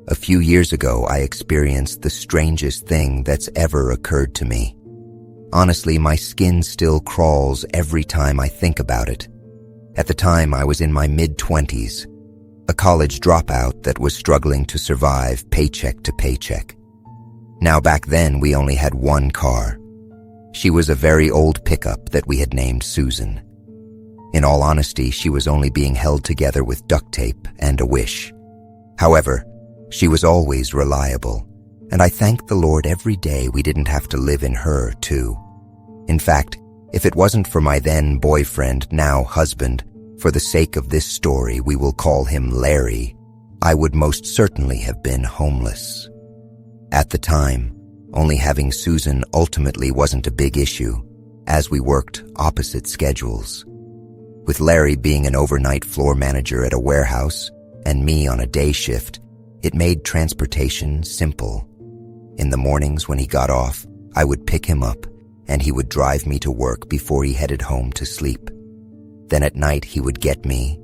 A few years ago, I experienced the strangest thing that's ever occurred to me. Honestly, my skin still crawls every time I think about it. At the time, I was in my mid-20s, a college dropout that was struggling to survive paycheck to paycheck. Now, back then, we only had one car. She was a very old pickup that we had named Susan. In all honesty, she was only being held together with duct tape and a wish. However, she was always reliable, and I thank the Lord every day we didn't have to live in her, too. In fact, if it wasn't for my then boyfriend, now husband, for the sake of this story, we will call him Larry, I would most certainly have been homeless. At the time, only having Susan ultimately wasn't a big issue, as we worked opposite schedules. With Larry being an overnight floor manager at a warehouse and me on a day shift, it made transportation simple. In the mornings when he got off, I would pick him up, and he would drive me to work before he headed home to sleep. Then at night he would get me,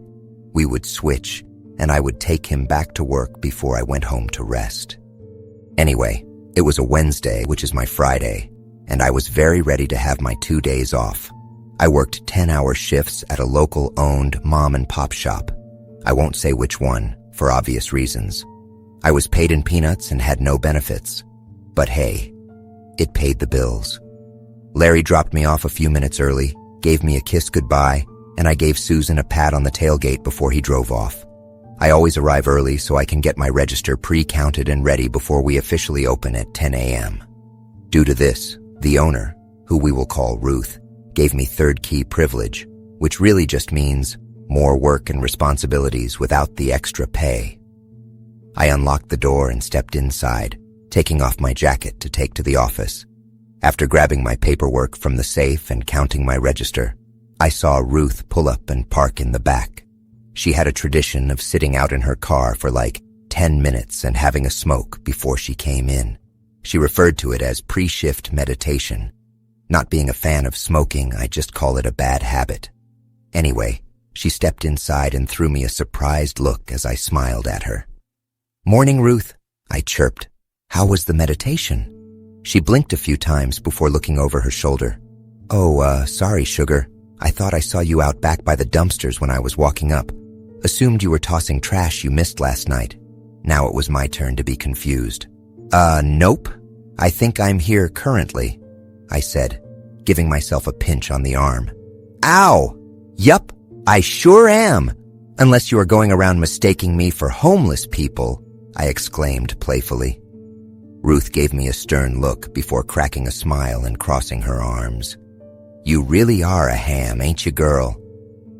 we would switch, and I would take him back to work before I went home to rest. Anyway, it was a Wednesday, which is my Friday, and I was very ready to have my 2 days off. I worked 10-hour shifts at a local-owned mom-and-pop shop. I won't say which one, for obvious reasons. I was paid in peanuts and had no benefits. But hey, it paid the bills. Larry dropped me off a few minutes early, gave me a kiss goodbye, and I gave Susan a pat on the tailgate before he drove off. I always arrive early so I can get my register pre-counted and ready before we officially open at 10 a.m. Due to this, the owner, who we will call Ruth, gave me third key privilege, which really just means more work and responsibilities without the extra pay. I unlocked the door and stepped inside, taking off my jacket to take to the office. After grabbing my paperwork from the safe and counting my register, I saw Ruth pull up and park in the back. She had a tradition of sitting out in her car for like 10 minutes and having a smoke before she came in. She referred to it as pre-shift meditation. Not being a fan of smoking, I just call it a bad habit. Anyway, she stepped inside and threw me a surprised look as I smiled at her. "Morning, Ruth," I chirped. "How was the meditation?" She blinked a few times before looking over her shoulder. "Oh, sorry, sugar. I thought I saw you out back by the dumpsters when I was walking up. Assumed you were tossing trash you missed last night." Now it was my turn to be confused. Nope. I think I'm here currently," I said, giving myself a pinch on the arm. "Ow! Yup, I sure am. Unless you are going around mistaking me for homeless people," I exclaimed playfully. Ruth gave me a stern look before cracking a smile and crossing her arms. "You really are a ham, ain't you, girl?"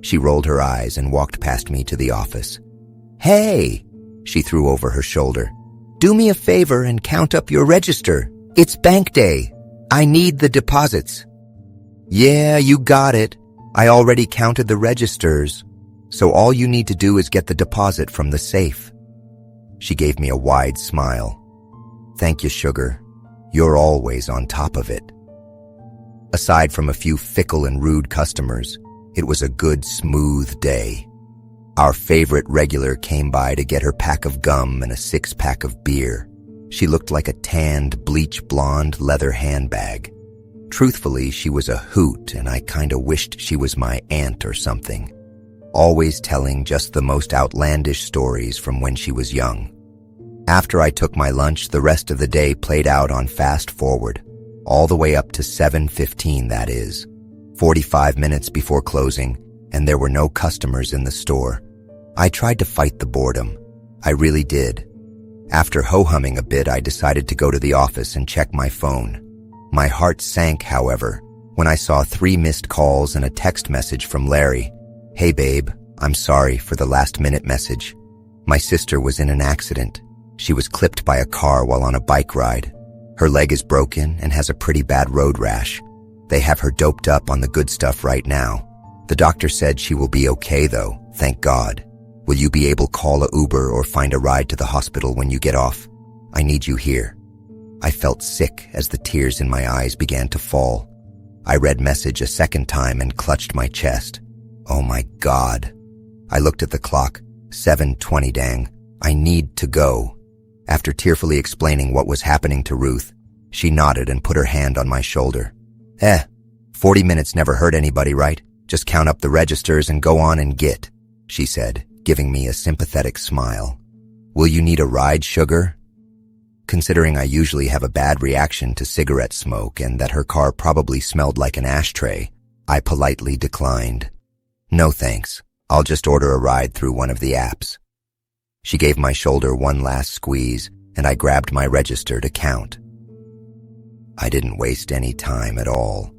She rolled her eyes and walked past me to the office. "Hey," she threw over her shoulder, "do me a favor and count up your register. It's bank day. I need the deposits." "Yeah, you got it. I already counted the registers. So all you need to do is get the deposit from the safe." She gave me a wide smile. "Thank you, sugar. You're always on top of it." Aside from a few fickle and rude customers, it was a good, smooth day. Our favorite regular came by to get her pack of gum and a 6-pack of beer. She looked like a tanned, bleach-blonde leather handbag. Truthfully, she was a hoot, and I kinda wished she was my aunt or something. Always telling just the most outlandish stories from when she was young. After I took my lunch, the rest of the day played out on fast forward, all the way up to 7:15, that is, 45 minutes before closing, and there were no customers in the store. I tried to fight the boredom. I really did. After ho-humming a bit, I decided to go to the office and check my phone. My heart sank, however, when I saw 3 missed calls and a text message from Larry. "Hey babe, I'm sorry for the last-minute message. My sister was in an accident. She was clipped by a car while on a bike ride. Her leg is broken and has a pretty bad road rash. They have her doped up on the good stuff right now. The doctor said she will be okay though, thank God. Will you be able to call a Uber or find a ride to the hospital when you get off? I need you here." I felt sick as the tears in my eyes began to fall. I read message a second time and clutched my chest. Oh my God. I looked at the clock. 7:20 dang. I need to go. After tearfully explaining what was happening to Ruth, she nodded and put her hand on my shoulder. 40 minutes never hurt anybody, right? Just count up the registers and go on and git, she said, giving me a sympathetic smile. Will you need a ride, sugar? Considering I usually have a bad reaction to cigarette smoke and that her car probably smelled like an ashtray, I politely declined. No thanks. I'll just order a ride through one of the apps. She gave my shoulder one last squeeze, and I grabbed my register to count. I didn't waste any time at all.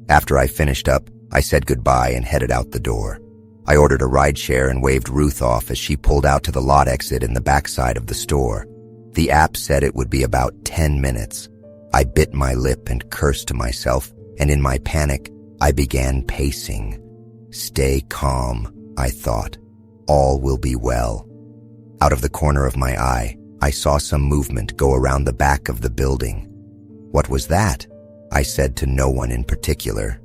After I finished up, I said goodbye and headed out the door. I ordered a rideshare and waved Ruth off as she pulled out to the lot exit in the backside of the store. The app said it would be about 10 minutes. I bit my lip and cursed to myself, and in my panic, I began pacing. Stay calm, I thought. All will be well. Out of the corner of my eye, I saw some movement go around the back of the building. What was that? I said to no one in particular.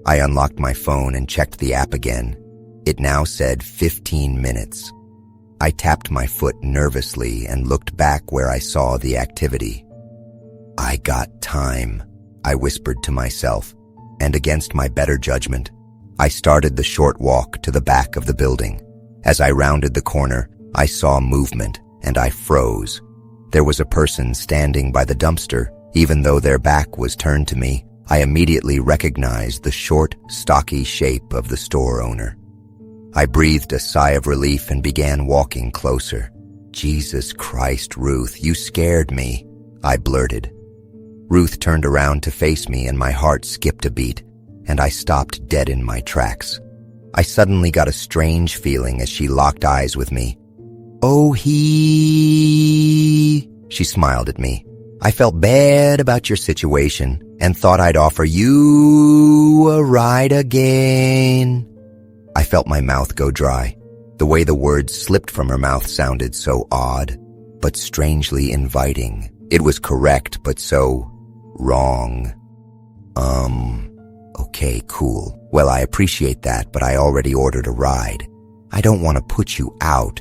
I unlocked my phone and checked the app again. It now said 15 minutes. I tapped my foot nervously and looked back where I saw the activity. I got time, I whispered to myself, and against my better judgment, I started the short walk to the back of the building. As I rounded the corner, I saw movement, and I froze. There was a person standing by the dumpster. Even though their back was turned to me, I immediately recognized the short, stocky shape of the store owner. I breathed a sigh of relief and began walking closer. Jesus Christ, Ruth, you scared me, I blurted. Ruth turned around to face me and my heart skipped a beat, and I stopped dead in my tracks. I suddenly got a strange feeling as she locked eyes with me. Oh, she smiled at me. I felt bad about your situation and thought I'd offer you a ride again. I felt my mouth go dry. The way the words slipped from her mouth sounded so odd, but strangely inviting. It was correct, but so wrong. Okay, cool. Well, I appreciate that, but I already ordered a ride. I don't want to put you out,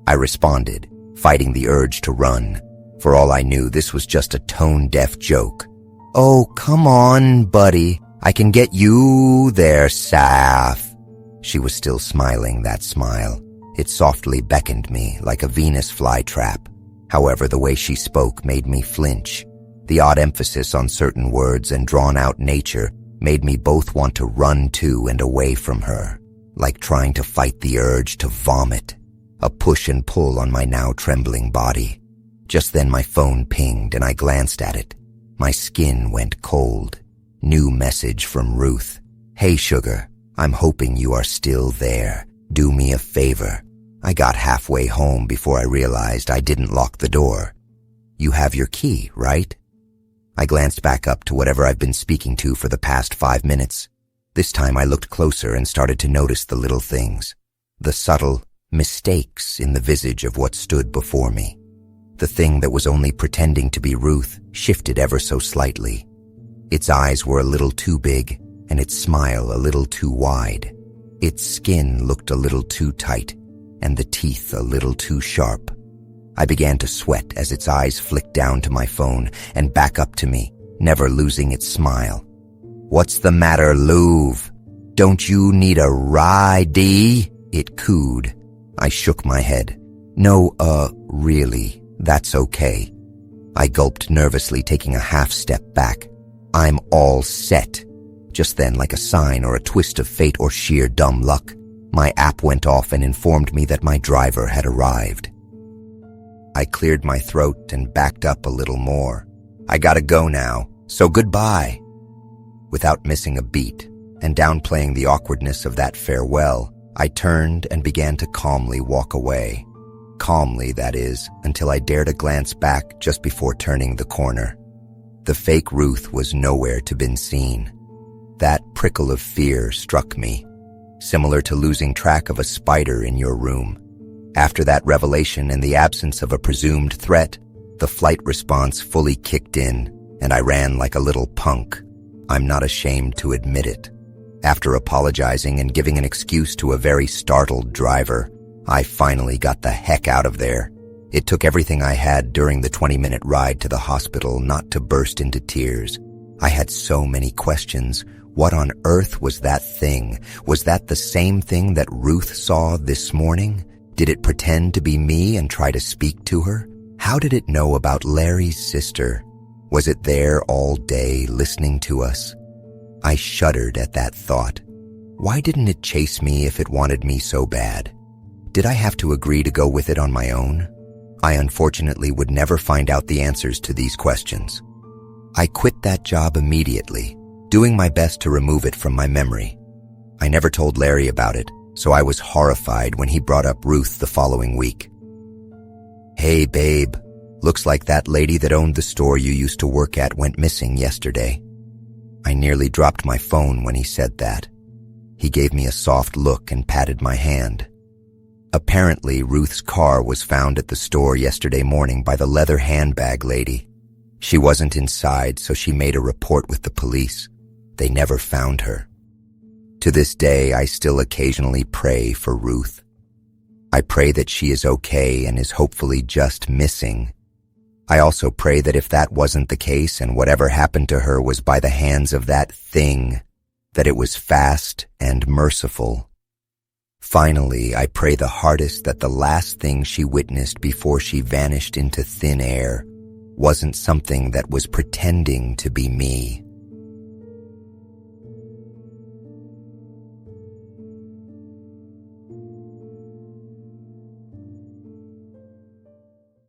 I responded, fighting the urge to run. For all I knew, this was just a tone-deaf joke. Oh, come on, buddy. I can get you there, Saf. She was still smiling that smile. It softly beckoned me like a Venus flytrap. However, the way she spoke made me flinch. The odd emphasis on certain words and drawn-out nature made me both want to run to and away from her, like trying to fight the urge to vomit, a push and pull on my now trembling body. Just then my phone pinged and I glanced at it. My skin went cold. New message from Ruth. Hey, sugar, I'm hoping you are still there. Do me a favor. I got halfway home before I realized I didn't lock the door. You have your key, right? I glanced back up to whatever I've been speaking to for the past 5 minutes. This time I looked closer and started to notice the little things, the subtle mistakes in the visage of what stood before me. The thing that was only pretending to be Ruth shifted ever so slightly. Its eyes were a little too big and its smile a little too wide. Its skin looked a little too tight and the teeth a little too sharp. I began to sweat as its eyes flicked down to my phone and back up to me, never losing its smile. What's the matter, Louv? Don't you need a ride-y? It cooed. I shook my head. No, really, that's okay. I gulped nervously, taking a half step back. I'm all set. Just then, like a sign or a twist of fate or sheer dumb luck, my app went off and informed me that my driver had arrived. I cleared my throat and backed up a little more. I gotta go now, so goodbye. Without missing a beat and downplaying the awkwardness of that farewell, I turned and began to calmly walk away. Calmly, that is, until I dared a glance back just before turning the corner. The fake Ruth was nowhere to be seen. That prickle of fear struck me, similar to losing track of a spider in your room. After that revelation and the absence of a presumed threat, the flight response fully kicked in, and I ran like a little punk. I'm not ashamed to admit it. After apologizing and giving an excuse to a very startled driver, I finally got the heck out of there. It took everything I had during the 20-minute ride to the hospital not to burst into tears. I had so many questions. What on earth was that thing? Was that the same thing that Ruth saw this morning? Did it pretend to be me and try to speak to her? How did it know about Larry's sister? Was it there all day listening to us? I shuddered at that thought. Why didn't it chase me if it wanted me so bad? Did I have to agree to go with it on my own? I unfortunately would never find out the answers to these questions. I quit that job immediately, doing my best to remove it from my memory. I never told Larry about it, so I was horrified when he brought up Ruth the following week. "Hey, babe, looks like that lady that owned the store you used to work at went missing yesterday." I nearly dropped my phone when he said that. He gave me a soft look and patted my hand. Apparently, Ruth's car was found at the store yesterday morning by the leather handbag lady. She wasn't inside, so she made a report with the police. They never found her. To this day, I still occasionally pray for Ruth. I pray that she is okay and is hopefully just missing. I also pray that if that wasn't the case and whatever happened to her was by the hands of that thing, that it was fast and merciful. Finally, I pray the hardest that the last thing she witnessed before she vanished into thin air wasn't something that was pretending to be me.